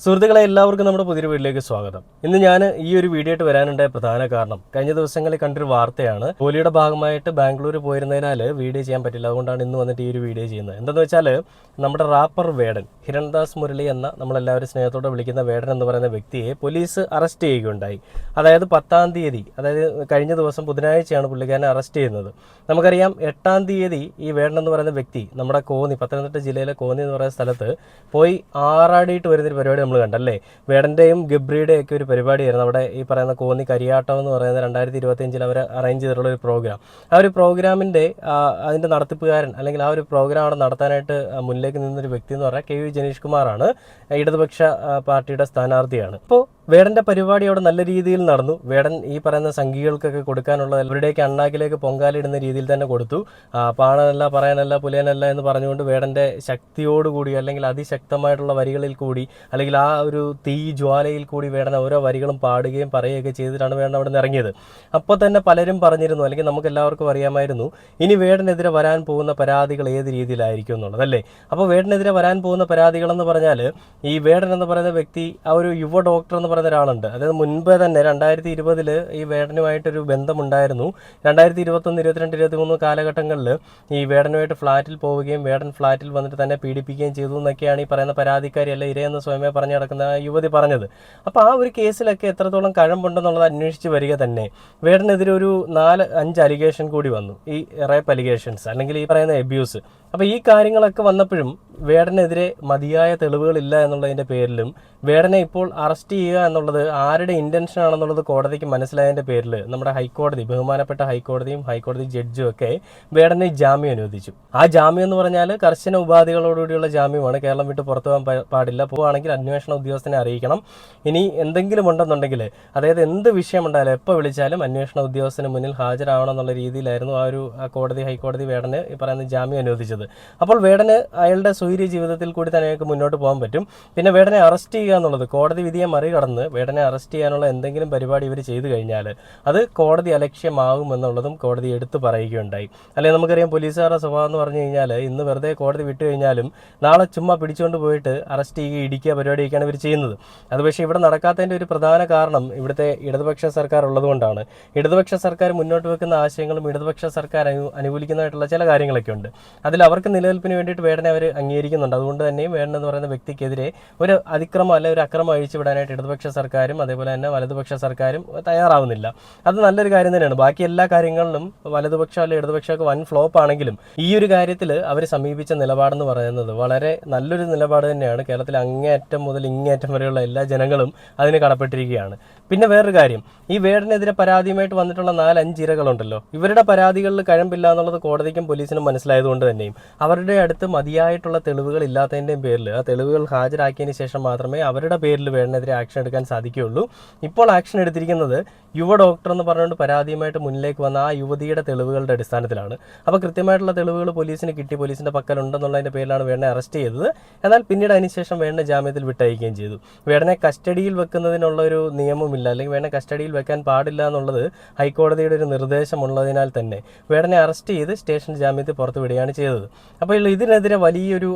സുഹൃത്തുക്കളെ എല്ലാവർക്കും നമ്മുടെ പുതിയൊരു വീഡിയോയിലേക്ക് സ്വാഗതം. ഇന്ന് ഞാൻ ഈ ഒരു വീഡിയോ ആയിട്ട് വരാനുണ്ടായ പ്രധാന കാരണം കഴിഞ്ഞ ദിവസങ്ങളിൽ കണ്ടൊരു വാർത്തയാണ്. ജോലിയുടെ ഭാഗമായിട്ട് ബാംഗ്ലൂർ പോയിരുന്നതിനാൽ വീഡിയോ ചെയ്യാൻ പറ്റില്ല. അതുകൊണ്ടാണ് ഇന്ന് വന്നിട്ട് ഈ ഒരു വീഡിയോ ചെയ്യുന്നത്. എന്താണെന്ന് വെച്ചാൽ നമ്മുടെ റാപ്പർ വേടൻ ഹിരൺദാസ് മുരളി എന്ന നമ്മളെല്ലാവരും സ്നേഹത്തോടെ വിളിക്കുന്ന വേടൻ എന്ന് പറയുന്ന വ്യക്തിയെ പോലീസ് അറസ്റ്റ് ചെയ്യുകയുണ്ടായി. അതായത് 10-ാം തീയതി, അതായത് കഴിഞ്ഞ ദിവസം ബുധനാഴ്ചയാണ് പുള്ളിക്കാരനെ അറസ്റ്റ് ചെയ്യുന്നത്. നമുക്കറിയാം 8-ാം തീയതി ഈ വേടൻ എന്ന് പറയുന്ന വ്യക്തി നമ്മുടെ കോന്നി, പത്തനംതിട്ട ജില്ലയിലെ കോന്നി എന്ന് പറയുന്ന സ്ഥലത്ത് പോയി ആറാടിയിട്ട് വരുന്നൊരു പരിപാടി നമ്മൾ കണ്ടല്ലേ. വേടന്റെയും ഗബ്രിയുടെയും ഒക്കെ ഒരു പരിപാടിയായിരുന്നു അവിടെ ഈ പറയുന്ന കോന്നി കരിയാട്ടം എന്ന് പറയുന്ന 2025 അവർ അറേഞ്ച് ചെയ്തിട്ടുള്ള ഒരു പ്രോഗ്രാം. ആ ഒരു പ്രോഗ്രാമിന്റെ അതിന്റെ നടത്തിപ്പുകാരൻ അല്ലെങ്കിൽ ആ ഒരു പ്രോഗ്രാം അവിടെ നടത്താനായിട്ട് മുന്നിലേക്ക് നിന്നൊരു വ്യക്തി എന്ന് പറഞ്ഞാൽ KV ജനീഷ് കുമാറാണ്. ഇടതുപക്ഷ പാർട്ടിയുടെ സ്ഥാനാർത്ഥിയാണ്. അപ്പോൾ വേടന്റെ പരിപാടി അവിടെ നല്ല രീതിയിൽ നടന്നു. വേടൻ ഈ പറയുന്ന സംഘികൾക്കൊക്കെ കൊടുക്കാനുള്ള അവരുടെയൊക്കെ അണ്ണാക്കിലേക്ക് പൊങ്കാലിടുന്ന രീതിയിൽ തന്നെ കൊടുത്തു. പാണനല്ല, പറയാനല്ല, പുലയനല്ല എന്ന് പറഞ്ഞുകൊണ്ട് വേടന്റെ ശക്തിയോടുകൂടി അല്ലെങ്കിൽ അതിശക്തമായിട്ടുള്ള വരികളിൽ കൂടി അല്ലെങ്കിൽ ആ ഒരു തീ ജ്വാലയിൽ കൂടി വേടൻ ഓരോ വരികളും പാടുകയും പറയുകയൊക്കെ ചെയ്തിട്ടാണ് വേടൻ അവിടെ നിന്ന് ഇറങ്ങിയത്. അപ്പോൾ തന്നെ പലരും പറഞ്ഞിരുന്നു, അല്ലെങ്കിൽ നമുക്ക് എല്ലാവർക്കും അറിയാമായിരുന്നു, ഇനി വേടനെതിരെ വരാൻ പോകുന്ന പരാതികൾ ഏത് രീതിയിലായിരിക്കും എന്നുള്ളത് അല്ലേ. അപ്പോൾ വേടനെതിരെ വരാൻ പോകുന്ന പരാതികൾ എന്ന് പറഞ്ഞാൽ ഈ വേടൻ എന്ന് പറയുന്ന വ്യക്തി ആ ഒരു യുവ ഡോക്ടർ എന്ന് പറയുന്ന ഒരാളുണ്ട്. അതായത് മുൻപ് തന്നെ 2020 ഈ വേടനുമായിട്ടൊരു ബന്ധമുണ്ടായിരുന്നു. 2021, 22, 23 കാലഘട്ടങ്ങളിൽ ഈ വേടനുമായിട്ട് ഫ്ളാറ്റിൽ പോവുകയും വേടൻ ഫ്ളാറ്റിൽ വന്നിട്ട് തന്നെ പീഡിപ്പിക്കുകയും ചെയ്തു എന്നൊക്കെയാണ് ഈ പറയുന്ന പരാതിക്കാരി അല്ല ഇരയെന്ന് സ്വയമേ പറഞ്ഞു നടക്കുന്ന യുവതി പറഞ്ഞത്. അപ്പോൾ ആ ഒരു കേസിലൊക്കെ എത്രത്തോളം കഴമ്പുണ്ടെന്നുള്ളത് അന്വേഷിച്ച് വരിക തന്നെ. വേടനെതിരെ ഒരു 4-5 അലിഗേഷൻ കൂടി വന്നു, ഈ റേപ്പ് അലിഗേഷൻസ് അല്ലെങ്കിൽ ഈ പറയുന്ന എബ്യൂസ്. അപ്പോൾ ഈ കാര്യങ്ങളൊക്കെ വന്നപ്പോഴും വേടനെതിരെ മതിയായ തെളിവുകളില്ല എന്നുള്ളതിൻ്റെ പേരിലും വേടനെ ഇപ്പോൾ അറസ്റ്റ് ചെയ്യുക എന്നുള്ളത് ആരുടെ ഇൻറ്റൻഷൻ ആണെന്നുള്ളത് കോടതിക്ക് മനസ്സിലായതിൻ്റെ പേരിൽ നമ്മുടെ ഹൈക്കോടതി, ബഹുമാനപ്പെട്ട ഹൈക്കോടതിയും ഹൈക്കോടതി ജഡ്ജും ഒക്കെ വേടനെ ജാമ്യം അനുവദിച്ചു. ആ ജാമ്യം എന്ന് പറഞ്ഞാൽ കർശന ഉപാധികളോടുകൂടിയുള്ള ജാമ്യമാണ്. കേരളം വിട്ട് പുറത്തു പോകാൻ പാടില്ല. പോവുകയാണെങ്കിൽ അന്വേഷണ ഉദ്യോഗസ്ഥനെ അറിയിക്കണം. ഇനി എന്തെങ്കിലും ഉണ്ടെന്നുണ്ടെങ്കിൽ, അതായത് എന്ത് വിഷയമുണ്ടായാലും എപ്പോൾ വിളിച്ചാലും അന്വേഷണ ഉദ്യോഗസ്ഥന് മുന്നിൽ ഹാജരാവണം എന്നുള്ള രീതിയിലായിരുന്നു ആ ഒരു കോടതി, ഹൈക്കോടതി വേടന് ഈ പറയുന്ന ജാമ്യം അനുവദിച്ചത്. അപ്പോൾ വേടന് അയാളുടെ സ്വൈര്യ ജീവിതത്തിൽ കൂടി തന്നെ അയാൾക്ക് മുന്നോട്ട് പോകാൻ പറ്റും. പിന്നെ വേടനെ അറസ്റ്റ് ചെയ്യുക എന്നുള്ളത്, കോടതി വിധിയെ മറികടന്ന് വേടനെ അറസ്റ്റ് ചെയ്യാനുള്ള എന്തെങ്കിലും പരിപാടി ഇവർ ചെയ്തു കഴിഞ്ഞാൽ അത് കോടതി അലക്ഷ്യമാകും എന്നുള്ളതും കോടതി എടുത്തു പറയുകയുണ്ടായി. അല്ലെങ്കിൽ നമുക്കറിയാം പോലീസുകാരുടെ സ്വഭാവം എന്ന് പറഞ്ഞു കഴിഞ്ഞാൽ ഇന്ന് വെറുതെ കോടതി വിട്ടു കഴിഞ്ഞാലും നാളെ ചുമ്മാ പിടിച്ചുകൊണ്ട് പോയിട്ട് അറസ്റ്റ് ചെയ്യുക, ഇടിക്കുക പരിപാടിയൊക്കെയാണ് ഇവർ ചെയ്യുന്നത്. അത് പക്ഷേ ഇവിടെ നടക്കാത്തതിൻ്റെ ഒരു പ്രധാന കാരണം ഇവിടുത്തെ ഇടതുപക്ഷ സർക്കാർ ഉള്ളതുകൊണ്ടാണ്. ഇടതുപക്ഷ സർക്കാർ മുന്നോട്ട് വെക്കുന്ന ആശയങ്ങളും ഇടതുപക്ഷ സർക്കാർ അനുകൂലിക്കുന്നതായിട്ടുള്ള ചില കാര്യങ്ങളൊക്കെ ഉണ്ട്. അതിൽ അവർക്ക് നിലനിൽപ്പിന് വേണ്ടിയിട്ട് വേടനെ അവർ അംഗീകരിക്കുന്നുണ്ട്. അതുകൊണ്ട് തന്നെയും വേടൻ എന്ന് പറയുന്ന വ്യക്തിക്കെതിരെ ഒരു അതിക്രമം അല്ലെ ഒരു അക്രമം അഴിച്ചുവിടാനായിട്ട് ഇടതുപക്ഷ സർക്കാരും അതേപോലെ തന്നെ വലതുപക്ഷ സർക്കാരും തയ്യാറാവുന്നില്ല. അത് നല്ലൊരു കാര്യം തന്നെയാണ്. ബാക്കി എല്ലാ കാര്യങ്ങളിലും വലതുപക്ഷം അല്ലെ ഇടതുപക്ഷമൊക്കെ വൻ ഫ്ലോപ്പ് ആണെങ്കിലും ഈ ഒരു കാര്യത്തിൽ അവർ സമീപിച്ച നിലപാടെന്ന് പറയുന്നത് വളരെ നല്ലൊരു നിലപാട് തന്നെയാണ്. കേരളത്തിൽ അങ്ങേയറ്റം മുതൽ ഇങ്ങേയറ്റം വരെയുള്ള എല്ലാ ജനങ്ങളും അതിന് കടപ്പെട്ടിരിക്കുകയാണ്. പിന്നെ വേറൊരു കാര്യം, ഈ വേടനെതിരെ പരാതിയുമായിട്ട് വന്നിട്ടുള്ള 4-5 ഇരകളുണ്ടല്ലോ, ഇവരുടെ പരാതികളിൽ കഴമ്പില്ല എന്നുള്ളത് കോടതിക്കും പോലീസിനും മനസ്സിലായതുകൊണ്ട് തന്നെയും അവരുടെ അടുത്ത് മതിയായിട്ടുള്ള തെളിവുകൾ ഇല്ലാത്തതിൻ്റെയും പേരിൽ ആ തെളിവുകൾ ഹാജരാക്കിയതിന് ശേഷം മാത്രമേ അവരുടെ പേരിൽ വേടനെതിരെ ആക്ഷൻ എടുക്കാൻ സാധിക്കുകയുള്ളൂ. ഇപ്പോൾ ആക്ഷൻ എടുത്തിരിക്കുന്നത് യുവ ഡോക്ടർ എന്ന് പറഞ്ഞുകൊണ്ട് പരാതിയുമായിട്ട് മുന്നിലേക്ക് വന്ന ആ യുവതിയുടെ തെളിവുകളുടെ അടിസ്ഥാനത്തിലാണ്. അപ്പോൾ കൃത്യമായിട്ടുള്ള തെളിവുകൾ പോലീസിന് കിട്ടി, പോലീസിൻ്റെ പക്കലുണ്ടെന്നുള്ളതിൻ്റെ പേരിലാണ് വേടനെ അറസ്റ്റ് ചെയ്തത്. എന്നാൽ പിന്നീട് അതിനുശേഷം വേടനെ ജാമ്യത്തിൽ വിട്ടയക്കുകയും ചെയ്തു. വേടനെ കസ്റ്റഡിയിൽ വെക്കുന്നതിനുള്ള ഒരു നിയമമില്ല, അല്ലെങ്കിൽ വേടനെ കസ്റ്റഡിയിൽ വെക്കാൻ പാടില്ല എന്നുള്ളത് ഹൈക്കോടതിയുടെ ഒരു നിർദ്ദേശമുള്ളതിനാൽ തന്നെ വേടനെ അറസ്റ്റ് ചെയ്ത് സ്റ്റേഷൻ ജാമ്യത്തിൽ പുറത്തു വിടുകയാണ് ചെയ്തത്. അപ്പോൾ ഇതിനെതിരെ വലിയൊരു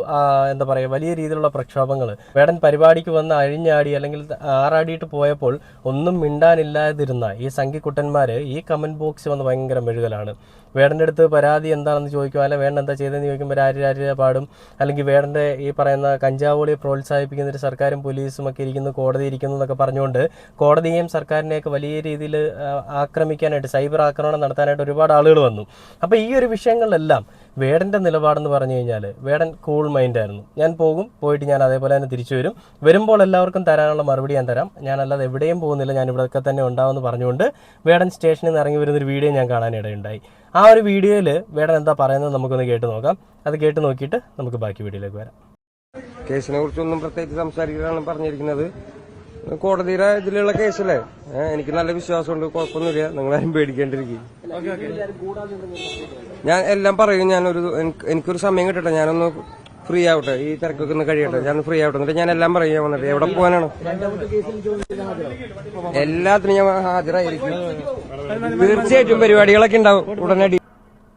എന്താ പറയുക, വലിയ രീതിയിലുള്ള പ്രക്ഷോഭങ്ങൾ, വേടൻ പരിപാടിക്ക് വന്ന് അഴിഞ്ഞാടി അല്ലെങ്കിൽ ആറാടിയിട്ട് പോയപ്പോൾ ഒന്നും മിണ്ടാനില്ലാതിരുന്ന ഈ സംഘിക്കുട്ടന്മാർ ഈ കമൻറ്റ് ബോക്സ് വന്ന് ഭയങ്കര മെഴുകലാണ്. വേടൻ്റെ അടുത്ത് പരാതി എന്താണെന്ന് ചോദിക്കും, അല്ല വേടൻ എന്താ ചെയ്തതെന്ന് ചോദിക്കുമ്പോൾ രാജ്യ പാടും, അല്ലെങ്കിൽ വേടൻ്റെ ഈ പറയുന്ന കഞ്ചാവോളിയെ പ്രോത്സാഹിപ്പിക്കുന്ന ഒരു സർക്കാരും പോലീസും ഒക്കെ ഇരിക്കുന്നു, കോടതി ഇരിക്കുന്നു എന്നൊക്കെ പറഞ്ഞുകൊണ്ട് കോടതിയെയും സർക്കാരിനെയൊക്കെ വലിയ രീതിയിൽ ആക്രമിക്കാനായിട്ട്, സൈബർ ആക്രമണം നടത്താനായിട്ട് ഒരുപാട് ആളുകൾ വന്നു. അപ്പോൾ ഈ ഒരു വിഷയങ്ങളിലെല്ലാം വേടൻ്റെ നിലപാടെന്ന് പറഞ്ഞു കഴിഞ്ഞാൽ വേടൻ കൂൾ മൈൻഡായിരുന്നു. ഞാൻ പോകും, പോയിട്ട് ഞാൻ അതേപോലെ തന്നെ തിരിച്ചു വരും, വരുമ്പോൾ എല്ലാവർക്കും തരാനുള്ള മറുപടി ഞാൻ തരാം, ഞാനല്ലാതെ എവിടെയും പോകുന്നില്ല, ഞാൻ ഇവിടെയൊക്കെ തന്നെ ഉണ്ടാവുമെന്ന് പറഞ്ഞുകൊണ്ട് വേടൻ സ്റ്റേഷനിൽ നിന്ന് ഇറങ്ങി വരുന്നൊരു വീഡിയോ ഞാൻ കാണാനിടയുണ്ടായി. ആ ഒരു വീഡിയോയിൽ വേടൻ എന്താ പറയുന്നത് നമുക്കൊന്ന് കേട്ട് നോക്കാം. അത് കേട്ട് നോക്കിയിട്ട് നമുക്ക് ബാക്കി വീഡിയോയിലേക്ക് വരാം. കേസിനെ കുറിച്ചൊന്നും പ്രത്യേകിച്ച് സംസാരിക്കാനാണ് പറഞ്ഞിരിക്കുന്നത്. കോടതിയുടെ ഇതിലുള്ള കേസല്ലേ, എനിക്ക് നല്ല വിശ്വാസമുണ്ട്, കുഴപ്പമൊന്നുമില്ല, നിങ്ങളാരും പേടിക്കേണ്ടിരിക്കും. ഞാൻ എല്ലാം പറയും. എനിക്കൊരു സമയം കിട്ടട്ടെ, ഞാനൊന്ന് ഫ്രീ ആവട്ടെ, ഈ തിരക്കൊക്കെ ഒന്ന് കഴിയട്ടെ, ഞാൻ ഫ്രീ ആവട്ടെ, എന്നിട്ട് ഞാൻ എല്ലാം പറയും. ഞാൻ വന്നിട്ട് എവിടെ പോകാനാണ്, എല്ലാത്തിനും ഞാൻ ഹാജരായിരിക്കും. തീർച്ചയായിട്ടും പരിപാടികളൊക്കെ ഉണ്ടാവും ഉടനടി.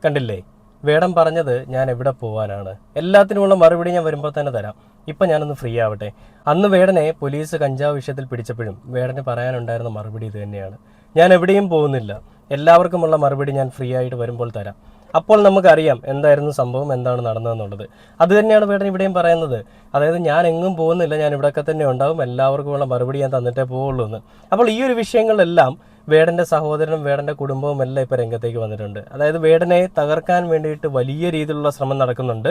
കണ്ടില്ലേ, വേടൻ പറഞ്ഞത് ഞാൻ എവിടെ പോകാനാണ്, എല്ലാത്തിനുമുള്ള മറുപടി ഞാൻ വരുമ്പോൾ തന്നെ തരാം. ഇപ്പം ഞാനൊന്ന് ഫ്രീ ആവട്ടെ. അന്ന് വേടനെ പോലീസ് കഞ്ചാവ് വിഷയത്തിൽ പിടിച്ചപ്പോഴും വേടന് പറയാനുണ്ടായിരുന്ന മറുപടി ഇത് തന്നെയാണ്: ഞാൻ എവിടെയും പോകുന്നില്ല, എല്ലാവർക്കുമുള്ള മറുപടി ഞാൻ ഫ്രീ ആയിട്ട് വരുമ്പോൾ തരാം. അപ്പോൾ നമുക്കറിയാം എന്തായിരുന്നു സംഭവം, എന്താണ് നടന്നതെന്നുള്ളത്. അത് തന്നെയാണ് വേടൻ ഇവിടെയും പറയുന്നത്. അതായത് ഞാൻ എങ്ങും പോകുന്നില്ല, ഞാൻ ഇവിടെയൊക്കെ തന്നെ ഉണ്ടാവും, എല്ലാവർക്കുമുള്ള മറുപടി ഞാൻ തന്നിട്ടേ പോവുള്ളൂ എന്ന്. അപ്പോൾ ഈ ഒരു വിഷയങ്ങളിലെല്ലാം വേടൻ്റെ സഹോദരനും വേടൻ്റെ കുടുംബവും എല്ലാം ഇപ്പോൾ രംഗത്തേക്ക് വന്നിട്ടുണ്ട്. അതായത് വേടനെ തകർക്കാൻ വേണ്ടിയിട്ട് വലിയ രീതിയിലുള്ള ശ്രമം നടക്കുന്നുണ്ട്.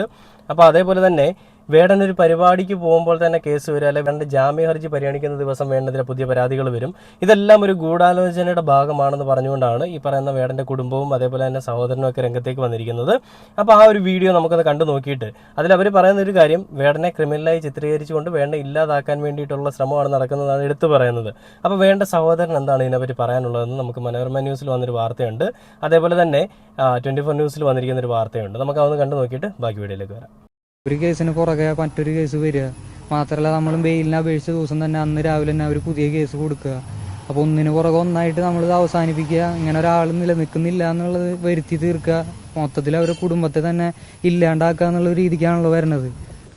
അപ്പോൾ അതേപോലെ തന്നെ വേടൻ ഒരു പരിപാടിക്ക് പോകുമ്പോൾ തന്നെ കേസ് വരും, അല്ലെങ്കിൽ വേണ്ട ജാമ്യ ഹർജി പരിഗണിക്കുന്ന ദിവസം വേണ്ടതിലെ പുതിയ പരാതികൾ വരും. ഇതെല്ലാം ഒരു ഗൂഢാലോചനയുടെ ഭാഗമാണെന്ന് പറഞ്ഞുകൊണ്ടാണ് ഈ പറയുന്ന വേടൻ്റെ കുടുംബവും അതേപോലെ തന്നെ സഹോദരനും ഒക്കെ രംഗത്തേക്ക് വന്നിരിക്കുന്നത്. അപ്പോൾ ആ ഒരു വീഡിയോ നമുക്കൊന്ന് കണ്ടു നോക്കിയിട്ട് അതിൽ അവർ പറയുന്ന ഒരു കാര്യം, വേടനെ ക്രിമിനലായി ചിത്രീകരിച്ചുകൊണ്ട് വേണ്ട ഇല്ലാതാക്കാൻ വേണ്ടിയിട്ടുള്ള ശ്രമമാണ് നടക്കുന്നതാണ് എടുത്തു പറയുന്നത്. അപ്പോൾ വേണ്ട സഹോദരൻ എന്താണ് ഇതിനെപ്പറ്റി പറയാനുള്ളതെന്ന് നമുക്ക് മനോരമ ന്യൂസിൽ വന്നൊരു വാർത്തയുണ്ട്, അതേപോലെ തന്നെ 24 ന്യൂസിൽ വന്നിരിക്കുന്ന ഒരു വാർത്തയുണ്ട്. നമുക്ക് അതൊന്ന് കണ്ടു നോക്കിയിട്ട് ബാക്കി വീഡിയോയിലേക്ക് വരാം. ഒരു കേസിന് പുറകെ മറ്റൊരു കേസ് വരിക മാത്രമല്ല, നമ്മൾ ബെയിലിനെ അപേക്ഷിച്ച ദിവസം തന്നെ അന്ന് രാവിലെ തന്നെ അവർ പുതിയ കേസ് കൊടുക്കുക. അപ്പോൾ ഒന്നിന് പുറകെ ഒന്നായിട്ട് നമ്മളിത് അവസാനിപ്പിക്കുക. ഇങ്ങനെ ഒരാൾ നിലനിൽക്കുന്നില്ല എന്നുള്ളത് വരുത്തി തീർക്കുക, മൊത്തത്തിൽ അവരുടെ കുടുംബത്തെ തന്നെ ഇല്ലാണ്ടാക്കുക എന്നുള്ള രീതിക്കാണല്ലോ വരുന്നത്.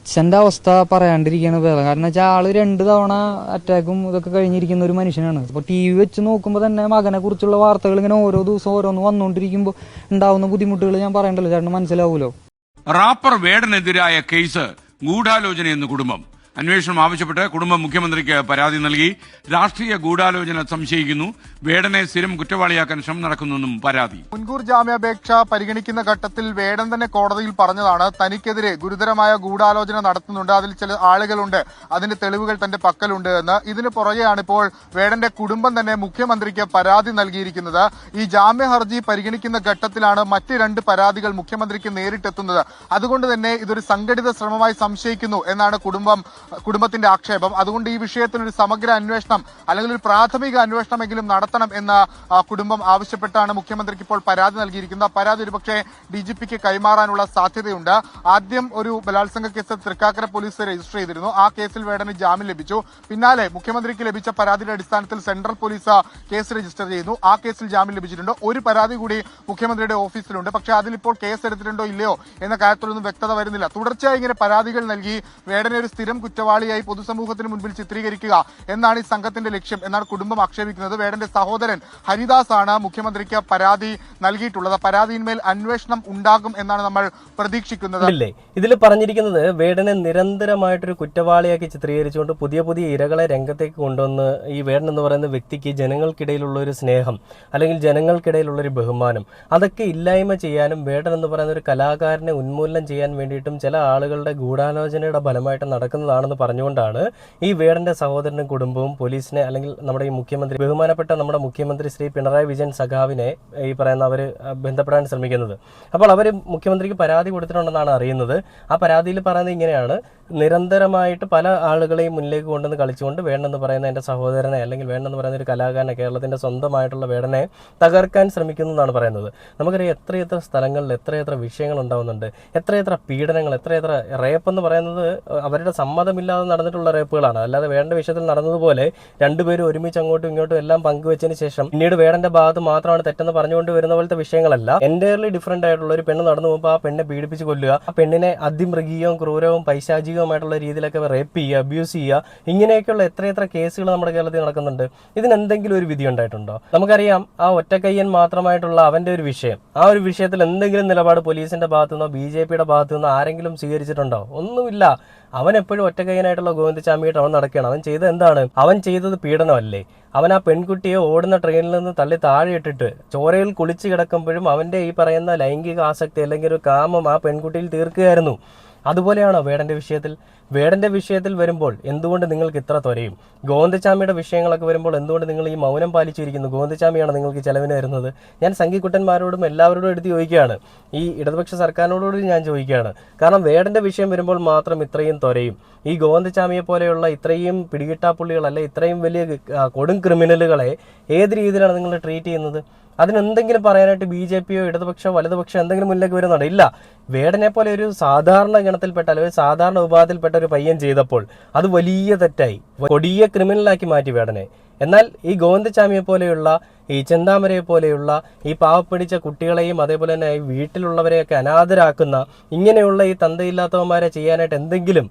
അച്ഛൻ്റെ അവസ്ഥ പറയാണ്ടിരിക്കുകയാണ് വേറെ. കാരണം വെച്ചാൽ ആള് 2 തവണ അറ്റാക്കും ഇതൊക്കെ കഴിഞ്ഞിരിക്കുന്ന ഒരു മനുഷ്യനാണ്. അപ്പോൾ TV വെച്ച് നോക്കുമ്പോൾ തന്നെ മകനെ കുറിച്ചുള്ള വാർത്തകൾ ഇങ്ങനെ ഓരോ ദിവസം ഓരോന്ന് വന്നുകൊണ്ടിരിക്കുമ്പോൾ ഉണ്ടാവുന്ന ബുദ്ധിമുട്ടുകൾ ഞാൻ പറയണ്ടല്ലോ, ചേട്ടന് മനസ്സിലാവുമല്ലോ. റാപ്പർ വേടനെതിരായ കേസ് ഗൂഢാലോചനയെന്ന് കുടുംബം. അന്വേഷണം ആവശ്യപ്പെട്ട് കുടുംബം മുഖ്യമന്ത്രിക്ക് പരാതി നൽകി. രാഷ്ട്രീയ ഗൂഢാലോചന സംശയിക്കുന്നു, വേടനെ സ്ഥിരം കുറ്റവാളിയാക്കാൻ ശ്രമം നടക്കുന്നെന്നും പരാതി. മുൻകൂർ ജാമ്യാപേക്ഷ പരിഗണിക്കുന്ന ഘട്ടത്തിൽ വേടൻ തന്നെ കോടതിയിൽ പറഞ്ഞതാണ് തനിക്കെതിരെ ഗുരുതരമായ ഗൂഢാലോചന നടത്തുന്നുണ്ട്, അതിൽ ചില ആളുകളുണ്ട്, അതിന്റെ തെളിവുകൾ തന്റെ പക്കലുണ്ട് എന്ന്. ഇതിന് പുറകെയാണ് ഇപ്പോൾ വേടന്റെ കുടുംബം തന്നെ മുഖ്യമന്ത്രിക്ക് പരാതി നൽകിയിരിക്കുന്നത്. ഈ ജാമ്യ ഹർജി പരിഗണിക്കുന്ന ഘട്ടത്തിലാണ് മറ്റ് 2 പരാതികൾ മുഖ്യമന്ത്രിക്ക് നേരിട്ടെത്തുന്നത്. അതുകൊണ്ട് തന്നെ ഇതൊരു സംഘടിത ശ്രമമായി സംശയിക്കുന്നു എന്നാണ് കുടുംബത്തിന്റെ ആക്ഷേപം. അതുകൊണ്ട് ഈ വിഷയത്തിൽ ഒരു സമഗ്ര അന്വേഷണം അല്ലെങ്കിൽ ഒരു പ്രാഥമിക അന്വേഷണമെങ്കിലും നടത്തണം എന്ന് കുടുംബം ആവശ്യപ്പെട്ടാണ് മുഖ്യമന്ത്രിക്ക് ഇപ്പോൾ പരാതി നൽകിയിരിക്കുന്നത്. പരാതി ഒരുപക്ഷെ DGPക്ക് കൈമാറാനുള്ള സാധ്യതയുണ്ട്. ആദ്യം ഒരു ബലാത്സംഗ കേസ് തൃക്കാക്കര പോലീസ് രജിസ്റ്റർ ചെയ്തിരുന്നു. ആ കേസിൽ വേടന് ജാമ്യം ലഭിച്ചു. പിന്നാലെ മുഖ്യമന്ത്രിക്ക് ലഭിച്ച പരാതിയുടെ അടിസ്ഥാനത്തിൽ സെൻട്രൽ പോലീസ് കേസ് രജിസ്റ്റർ ചെയ്യുന്നു. ആ കേസിൽ ജാമ്യം ലഭിച്ചിട്ടുണ്ട്. ഒരു പരാതി കൂടി മുഖ്യമന്ത്രിയുടെ ഓഫീസിലുണ്ട്. പക്ഷേ അതിലിപ്പോൾ കേസ് എടുത്തിട്ടുണ്ടോ ഇല്ലയോ എന്ന കാര്യത്തിലൊന്നും വ്യക്തത വരുന്നില്ല. തുടർച്ചയായി ഇങ്ങനെ പരാതികൾ നൽകി വേടനെ ഒരു സ്ഥിരം കുറ്റവാളിയായി പൊതുസമൂഹത്തിന് മുൻപിൽ ചിത്രീകരിക്കുക എന്നാണ് ഈ സംഘത്തിന്റെ ലക്ഷ്യം എന്നാണ് കുടുംബം ആക്ഷേപിക്കുന്നത്. വേടന്റെ സഹോദരൻ ഹരിദാസ് ആണ് മുഖ്യമന്ത്രിക്ക് പരാതി നൽകിയിട്ടുള്ളത്. പരാതിയിന്മേൽ അന്വേഷണം ഉണ്ടാകും എന്നാണ് നമ്മൾ പ്രതീക്ഷിക്കുന്നത്. ഇതിൽ പറഞ്ഞിരിക്കുന്നത് വേടനെ നിരന്തരമായിട്ടൊരു കുറ്റവാളിയാക്കി ചിത്രീകരിച്ചുകൊണ്ട് പുതിയ പുതിയ ഇരകളെ രംഗത്തേക്ക് കൊണ്ടുവന്ന് ഈ വേടൻ എന്ന് പറയുന്ന വ്യക്തിക്ക് ജനങ്ങൾക്കിടയിലുള്ള ഒരു സ്നേഹം അല്ലെങ്കിൽ ജനങ്ങൾക്കിടയിലുള്ള ഒരു ബഹുമാനം അതൊക്കെ ഇല്ലായ്മ ചെയ്യാനും വേടൻ എന്ന് പറയുന്ന ഒരു കലാകാരനെ ഉന്മൂലനം ചെയ്യാൻ വേണ്ടിയിട്ടും ചില ആളുകളുടെ ഗൂഢാലോചനയുടെ ഫലമായിട്ട് നടക്കുന്നതാണെന്ന് പറഞ്ഞുകൊണ്ടാണ് ഈ വേടന്റെ സഹോദരനും കുടുംബവും പോലീസിനെ അല്ലെങ്കിൽ നമ്മുടെ ഈ മുഖ്യമന്ത്രി ബഹുമാനപ്പെട്ട നമ്മുടെ മുഖ്യമന്ത്രി ശ്രീ പിണറായി വിജയൻ സഖാവിനെ ഈ പറയുന്ന അവർ ബന്ധപ്പെടാൻ ശ്രമിക്കുന്നത്. അപ്പോൾ അവർ മുഖ്യമന്ത്രിക്ക് പരാതി കൊടുത്തിട്ടുണ്ടെന്നാണ് അറിയുന്നത്. ആ പരാതിയിൽ പറയുന്നത് ഇങ്ങനെയാണ്: നിരന്തരമായിട്ട് പല ആളുകളെയും മുന്നിലേക്ക് കൊണ്ടുവന്ന് കളിച്ചുകൊണ്ട് വേണ്ടെന്ന് പറയുന്ന എൻ്റെ സഹോദരനെ അല്ലെങ്കിൽ വേണ്ടെന്ന് പറയുന്ന ഒരു കലാകാരനെ, കേരളത്തിൻ്റെ സ്വന്തമായിട്ടുള്ള വേടനെ തകർക്കാൻ ശ്രമിക്കുന്നു എന്നാണ് പറയുന്നത്. നമുക്കറിയാം എത്രയെത്ര സ്ഥലങ്ങളിൽ എത്രയെത്ര വിഷയങ്ങൾ ഉണ്ടാകുന്നുണ്ട്, എത്രയെത്ര പീഡനങ്ങൾ, എത്രയെത്ര റേപ്പ് എന്ന് പറയുന്നത് അവരുടെ സമ്മതമില്ലാതെ നടന്നിട്ടുള്ള റേപ്പുകളാണ്. അല്ലാതെ വേണ്ട വിഷയത്തിൽ നടന്നതുപോലെ 2 പേരും ഒരുമിച്ച് അങ്ങോട്ടും ഇങ്ങോട്ടും എല്ലാം പങ്കുവെച്ചതിന് ശേഷം പിന്നീട് വേടന്റെ ഭാഗത്ത് മാത്രമാണ് തെറ്റെന്ന് പറഞ്ഞുകൊണ്ട് വരുന്ന പോലത്തെ വിഷയങ്ങളല്ല. എൻറ്റയർലി ഡിഫറെന്റ് ആയിട്ടുള്ള ഒരു പെണ്ണ് നടന്നു പോകുമ്പോൾ ആ പെണ്ണെ പീഡിപ്പിച്ച് കൊല്ലുക, ആ പെണ്ണിനെ അതിമൃഗീയവും ക്രൂരവും പൈശാചികവുമായിട്ടുള്ള രീതിയിലൊക്കെ റേപ്പ് ചെയ്യുക, അബ്യൂസ് ചെയ്യുക, ഇങ്ങനെയൊക്കെയുള്ള എത്രയെത്ര കേസുകൾ നമ്മുടെ കേരളത്തിൽ നടക്കുന്നുണ്ട്. ഇതിനെന്തെങ്കിലും ഒരു വിധി ഉണ്ടായിട്ടുണ്ടോ? നമുക്കറിയാം ആ ഒറ്റക്കയ്യൻ മാത്രമായിട്ടുള്ള അവന്റെ ഒരു വിഷയം, ആ ഒരു വിഷയത്തിൽ എന്തെങ്കിലും നിലപാട് പോലീസിന്റെ ഭാഗത്തുനിന്നോ BJPയുടെ ഭാഗത്തുനിന്നോ ആരെങ്കിലും സ്വീകരിച്ചിട്ടുണ്ടോ? ഒന്നുമില്ല. അവൻ എപ്പോഴും ഒറ്റക്കയ്യനായിട്ടുള്ള ഗോവിന്ദചാമിയായിട്ട് അവൻ നടക്കുകയാണ്. അവൻ ചെയ്തത് എന്താണ്? അവൻ ചെയ്തത് പീഡനമല്ലേ? അവൻ ആ പെൺകുട്ടിയെ ഓടുന്ന ട്രെയിനിൽ നിന്ന് തള്ളി താഴെ ഇട്ടിട്ട് ചോരയിൽ കുളിച്ച് കിടക്കുമ്പോഴും അവന്റെ ഈ പറയുന്ന ലൈംഗിക ആസക്തി അല്ലെങ്കിൽ ഒരു കാമം ആ പെൺകുട്ടിയിൽ തീർക്കുകയായിരുന്നു. അതുപോലെയാണോ വേടന്റെ വിഷയത്തിൽ വരുമ്പോൾ എന്തുകൊണ്ട് നിങ്ങൾക്ക് ഇത്ര ത്വരയും? ഗോവിന്ദചാമിയുടെ വിഷയങ്ങളൊക്കെ വരുമ്പോൾ എന്തുകൊണ്ട് നിങ്ങൾ ഈ മൗനം പാലിച്ചിരിക്കുന്നു? ഗോവിന്ദചാമിയാണ് നിങ്ങൾക്ക് ചെലവിന് വരുന്നത്. ഞാൻ സംഘിക്കുട്ടന്മാരോടും എല്ലാവരോടും എടുത്ത് ചോദിക്കുകയാണ്, ഈ ഇടതുപക്ഷ സർക്കാരിനോടുകൂടി ഞാൻ ചോദിക്കുകയാണ്. കാരണം വേടന്റെ വിഷയം വരുമ്പോൾ മാത്രം ഇത്രയും ത്വരയും ഈ ഗോവിന്ദചാമിയെ പോലെയുള്ള ഇത്രയും പിടികിട്ടാപ്പുള്ളികൾ അല്ലെ ഇത്രയും വലിയ കൊടും ക്രിമിനലുകളെ ഏത് രീതിയിലാണ് നിങ്ങൾ ട്രീറ്റ് ചെയ്യുന്നത്? അതിനെന്തെങ്കിലും പറയാനായിട്ട് BJPയോ ഇടതുപക്ഷമോ വലതുപക്ഷമോ എന്തെങ്കിലും മുന്നിലേക്ക് വരുന്നുണ്ടോ? ഇല്ല. വേടനെ പോലെ ഒരു സാധാരണ ഗണത്തിൽപ്പെട്ട അല്ലെങ്കിൽ സാധാരണ വിഭാഗത്തിൽപ്പെട്ട ഒരു പയ്യൻ ചെയ്തപ്പോൾ അത് വലിയ തെറ്റായി, കൊടിയ ക്രിമിനലാക്കി മാറ്റി വേടനെ. എന്നാൽ ഈ ഗോവിന്ദച്ചാമിയെ പോലെയുള്ള ഈ ചെന്താമരയെ പോലെയുള്ള ഈ പാവപ്പിടിച്ച കുട്ടികളെയും അതേപോലെ തന്നെ ഈ വീട്ടിലുള്ളവരെയൊക്കെ അനാഥരാക്കുന്ന ഇങ്ങനെയുള്ള ഈ തന്തയില്ലാത്തവന്മാരെ ചെയ്യാനായിട്ട് എന്തെങ്കിലും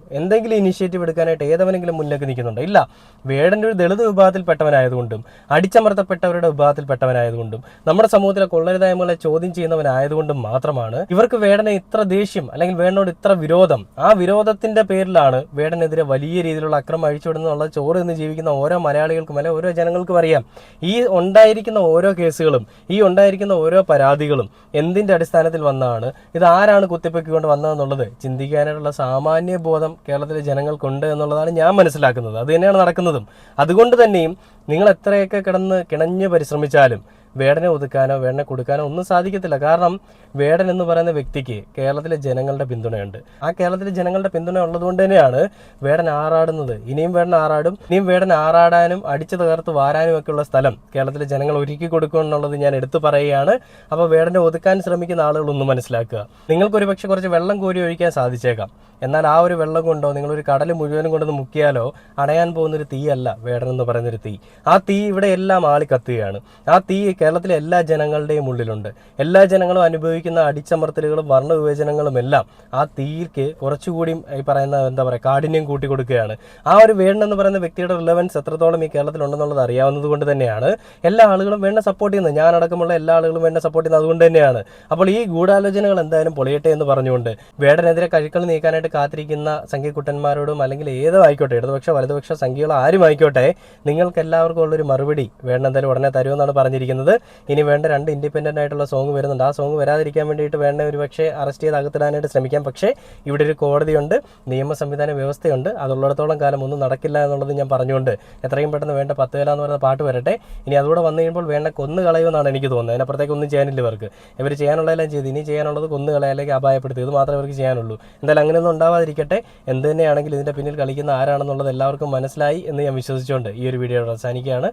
ഇനിഷ്യേറ്റീവ് എടുക്കാനായിട്ട് ഏതെങ്കിലും മുന്നിലേക്ക് നിൽക്കുന്നുണ്ടോ? ഇല്ല. വേടൻ്റെ ഒരു ദളിത് വിഭാഗത്തിൽപ്പെട്ടവനായതുകൊണ്ടും അടിച്ചമർത്തപ്പെട്ടവരുടെ വിഭാഗത്തിൽപ്പെട്ടവനായതുകൊണ്ടും നമ്മുടെ സമൂഹത്തിലെ കൊള്ളരുതായ്മകളെ ചോദ്യം ചെയ്യുന്നവനായതുകൊണ്ടും മാത്രമാണ് ഇവർക്ക് വേടനെ ഇത്ര ദേഷ്യം, അല്ലെങ്കിൽ വേടനോട് ഇത്ര വിരോധം. ആ വിരോധത്തിന്റെ പേരിലാണ് വേടനെതിരെ വലിയ രീതിയിലുള്ള അക്രമം അഴിച്ചുവിടുന്നുള്ള ചോറ് എന്ന് ജീവിക്കുന്ന ഓരോ മലയാളികൾക്കും അല്ലെങ്കിൽ ഓരോ ജനങ്ങൾക്കും അറിയാം. ഈ ഉണ്ടായിരിക്കുന്ന ഓരോ കേസുകളും, ഈ ഉണ്ടായിരിക്കുന്ന ഓരോ പരാതികളും എന്തിന്റെ അടിസ്ഥാനത്തിൽ വന്നതാണ്, ഇത് ആരാണ് കുത്തിപ്പൊക്കിക്കൊണ്ട് വന്നതെന്നുള്ളത് ചിന്തിക്കാനായിട്ടുള്ള സാമാന്യ ബോധം കേരളത്തിലെ ജനങ്ങൾക്കുണ്ട് എന്നുള്ളതാണ് ഞാൻ മനസ്സിലാക്കുന്നത്. അത് തന്നെയാണ് നടക്കുന്നതും. അതുകൊണ്ട് തന്നെയും നിങ്ങൾ എത്രയൊക്കെ കിണഞ്ഞ് പരിശ്രമിച്ചാലും വേടനെ ഒതുക്കാനോ വേടനെ കൊടുക്കാനോ ഒന്നും സാധിക്കത്തില്ല. കാരണം വേടൻ എന്ന് പറയുന്ന വ്യക്തിക്ക് കേരളത്തിലെ ജനങ്ങളുടെ പിന്തുണയുണ്ട്. ആ കേരളത്തിലെ ജനങ്ങളുടെ പിന്തുണ ഉള്ളതുകൊണ്ട് തന്നെയാണ് വേടൻ ആറാടുന്നത്. ഇനിയും വേടൻ ആറാടും. ഇനിയും വേടൻ ആറാടാനും അടിച്ചു തകർത്ത് വാരാനും ഒക്കെയുള്ള സ്ഥലം കേരളത്തിലെ ജനങ്ങൾ ഒരുക്കി കൊടുക്കും എന്നുള്ളത് ഞാൻ എടുത്തു പറയുകയാണ്. അപ്പോൾ വേടനെ ഒതുക്കാൻ ശ്രമിക്കുന്ന ആളുകളൊന്നും മനസ്സിലാക്കുക. നിങ്ങൾക്കൊരു പക്ഷെ കുറച്ച് വെള്ളം കോരി ഒഴിക്കാൻ സാധിച്ചേക്കാം. എന്നാൽ ആ ഒരു വെള്ളം കൊണ്ടോ നിങ്ങളൊരു കടൽ മുഴുവനും കൊണ്ടൊന്ന് മുക്കിയാലോ അണയാൻ പോകുന്നൊരു തീയല്ല വേടൻ എന്ന് പറയുന്നൊരു തീ. ആ തീ ഇവിടെ എല്ലാം ആളിക്കത്തുകയാണ്. ആ തീ കേരളത്തിലെ എല്ലാ ജനങ്ങളുടെയും ഉള്ളിലുണ്ട്. എല്ലാ ജനങ്ങളും അനുഭവിക്കുന്ന അടിച്ചമർത്തലുകളും വർണ്ണവിവേചനങ്ങളും എല്ലാം ആ തീയ്ക്ക് കുറച്ചുകൂടി ഈ പറയുന്ന കാഠിന്യം കൂട്ടി കൊടുക്കുകയാണ്. ആ ഒരു വേടൻ എന്ന് പറയുന്ന വ്യക്തിയുടെ റിലവൻസ് എത്രത്തോളം ഈ കേരളത്തിലുണ്ടെന്നുള്ളത് അറിയാവുന്നത് കൊണ്ട് തന്നെയാണ് എല്ലാ ആളുകളും വേണ്ട സപ്പോർട്ട് ചെയ്യുന്നത്. ഞാനടക്കമുള്ള എല്ലാ ആളുകളും വേണ്ട സപ്പോർട്ട് ചെയ്യുന്നത് അതുകൊണ്ട് തന്നെയാണ്. അപ്പോൾ ഈ ഗൂഢാലോചനകൾ എന്തായാലും പൊളിയട്ടെ എന്ന് പറഞ്ഞുകൊണ്ട് വേടനെതിരെ കഴുക്കൾ നീക്കാനായിട്ട് കാത്തിരിക്കുന്ന സംഖ്യക്കുട്ടന്മാരോടും അല്ലെങ്കിൽ ഏതോ ആയിക്കോട്ടെ, ഇടതുപക്ഷ വലതുപക്ഷ സംഖ്യകൾ ആരും ആയിക്കോട്ടെ, നിങ്ങൾക്ക് എല്ലാവർക്കും ഉള്ളൊരു മറുപടി വേടൻ എന്തായാലും ഉടനെ തരുമെന്നാണ് പറഞ്ഞിരിക്കുന്നത്. ഇനി വേണ്ട 2 ഇൻഡിപെൻഡന്റ് ആയിട്ടുള്ള സോങ് വരുന്നുണ്ട്. ആ സോങ് വരാതിരിക്കാൻ വേണ്ടിയിട്ട് വേണ്ട ഒരു പക്ഷേ അറസ്റ്റ് ചെയ്ത് അകത്തിടാനായിട്ട് ശ്രമിക്കാം. പക്ഷേ ഇവിടെ ഒരു കോടതിയുണ്ട്, നിയമ സംവിധാന വ്യവസ്ഥയുണ്ട്. അതുള്ളിടത്തോളം കാലം ഒന്നും നടക്കില്ല എന്നുള്ളത് ഞാൻ പറഞ്ഞുകൊണ്ട് എത്രയും പെട്ടെന്ന് വേണ്ട 10 വേല എന്ന് പറയുന്ന പാട്ട് വരട്ടെ. ഇനി അതുകൂടെ വന്നു കഴിയുമ്പോൾ വേണ്ട കൊന്നു കളയുമെന്നാണ് എനിക്ക് തോന്നുന്നത്. അതിനപ്പുറത്തേക്ക് ഒന്നും ചെയ്യാനില്ല ഇവർക്ക്. ഇവർ ചെയ്യാനുള്ളതെല്ലാം ചെയ്ത് ഇനി ചെയ്യാനുള്ളത് കൊന്നു കളയുക അല്ലെങ്കിൽ അപായപ്പെടുത്തുക. ഇത് മാത്രമേ ഇവർക്ക് ചെയ്യാനുള്ളൂ. എന്തായാലും അങ്ങനെയൊന്നും ഉണ്ടാവാതിരിക്കട്ടെ. എന്ത് തന്നെയാണെങ്കിലും ഇതിൻ്റെ പിന്നിൽ കളിക്കുന്ന ആരാണെന്നുള്ളത് എല്ലാവർക്കും മനസ്സിലായി എന്ന് ഞാൻ വിശ്വസിച്ചുകൊണ്ട് ഈ ഒരു വീഡിയോ അവസാനിക്കുകയാണ്.